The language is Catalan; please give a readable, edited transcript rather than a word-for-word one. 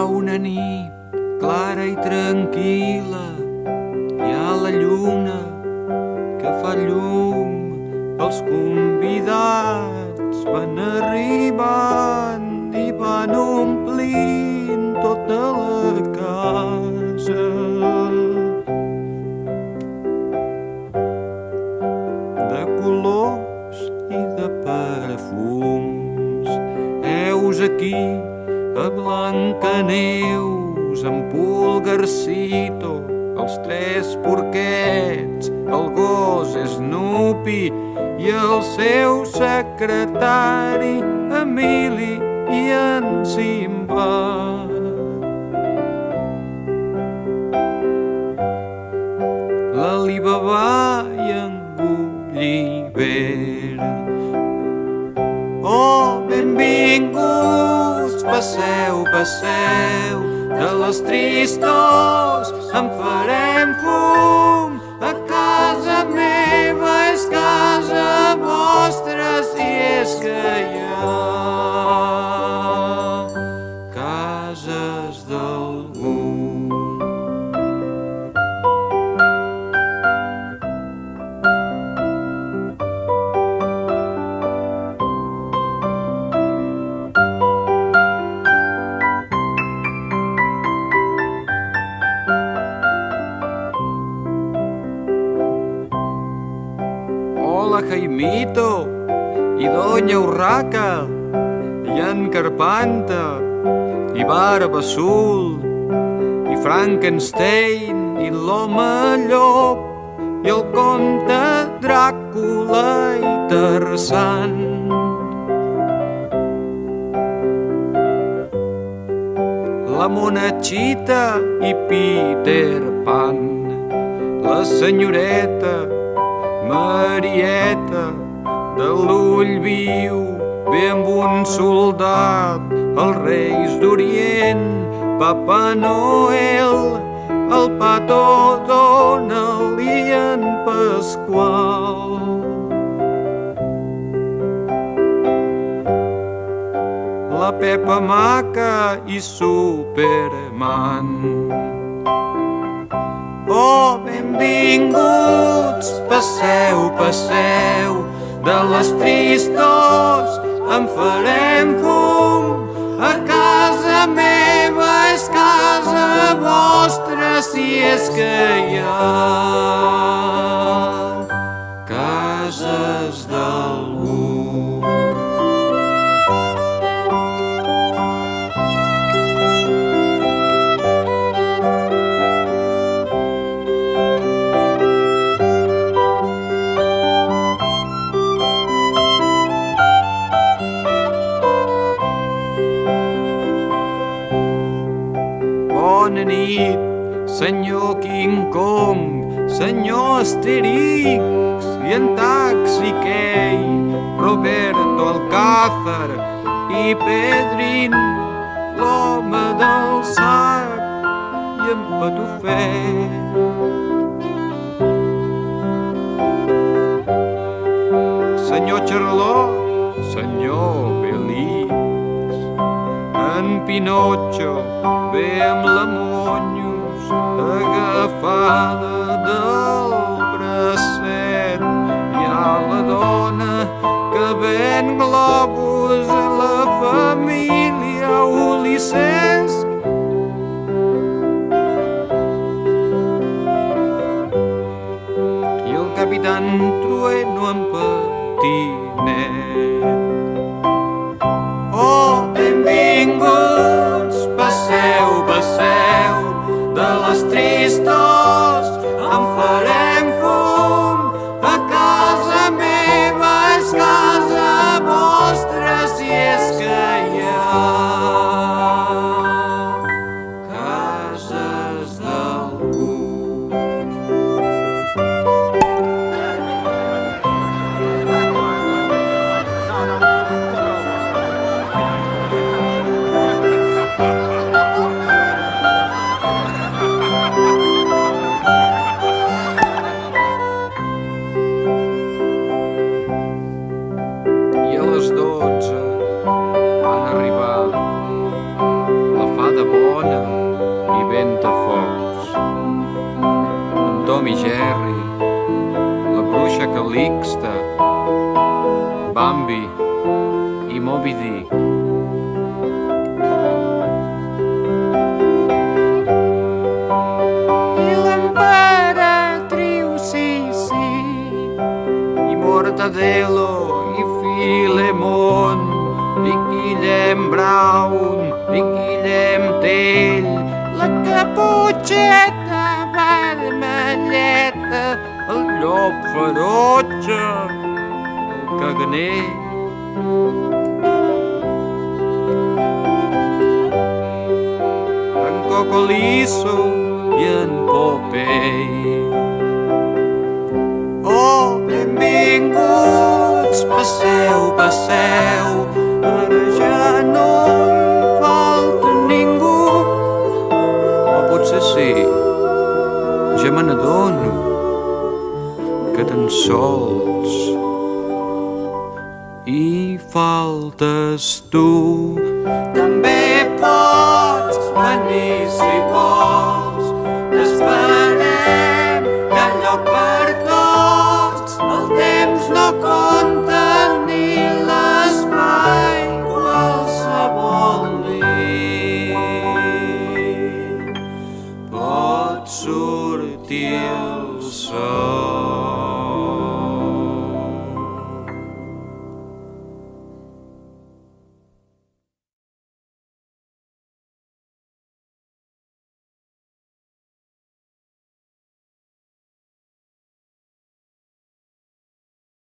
una nit clara i tranquil·la, hi ha la lluna que fa llum, els convidats van arribant i van omplint tota la casa. De colors i de perfums, heus aquí a Blancaneus, en Pulgarcito, els tres porquets, el gos Snoopy i el seu secretari Emili i en Simba. L'Alibaba i en Gulliver. Oh, benvinguts, passeu, passeu, de les tristors en farem fum. A casa meva és casa vostra, si és que hi ha cases d'algú. Hola, Jaimito, i Doña Urraca, i en Carpanta, i Barba Azul, i Frankenstein, i l'home llop, i el comte Dràcula i Tarzan. La Monachita i Peter Pan, la senyoreta Marieta de l'ull viu, ve amb un soldat, els reis d'Orient, Papa Noel, el Pato Donald i en Pasqual. La Pepa Maca i Superman. Oh, benvinguts, passeu, passeu, de les tristors en farem fum. A casa meva és casa vostra, si és que hi ha cases d'algú. Bona nit, senyor King Kong, senyor Asterix i en Taxi Key, Roberto Alcázar i Pedrin, l'home del sac i en Patufet. Senyor Charlot, senyor Belix, en Pinotxo ve amb la Monyos agafada del bracet. Hi ha la dona que ven globus, la família Ulisses. I el capitán Trueno en patinet. Oh, benvinguts, passeu, passeu, de les tristors en farem fum. A casa meva és casa vostra, Calixte, Bambi i Moby Dick. I l'emperatriu Sissi, i Mortadelo, i Filemon, i Guillem Brown, i Guillem Tell, la Caputxeta vermelleta, el llop ferotge, el caganer. En Cocolisso i en Popeye. Oh, benvinguts, passeu, passeu, ara ja no hi falta ningú. O potser sí, ja me n'adono que tan sols hi faltes tu. També pots venir si vols,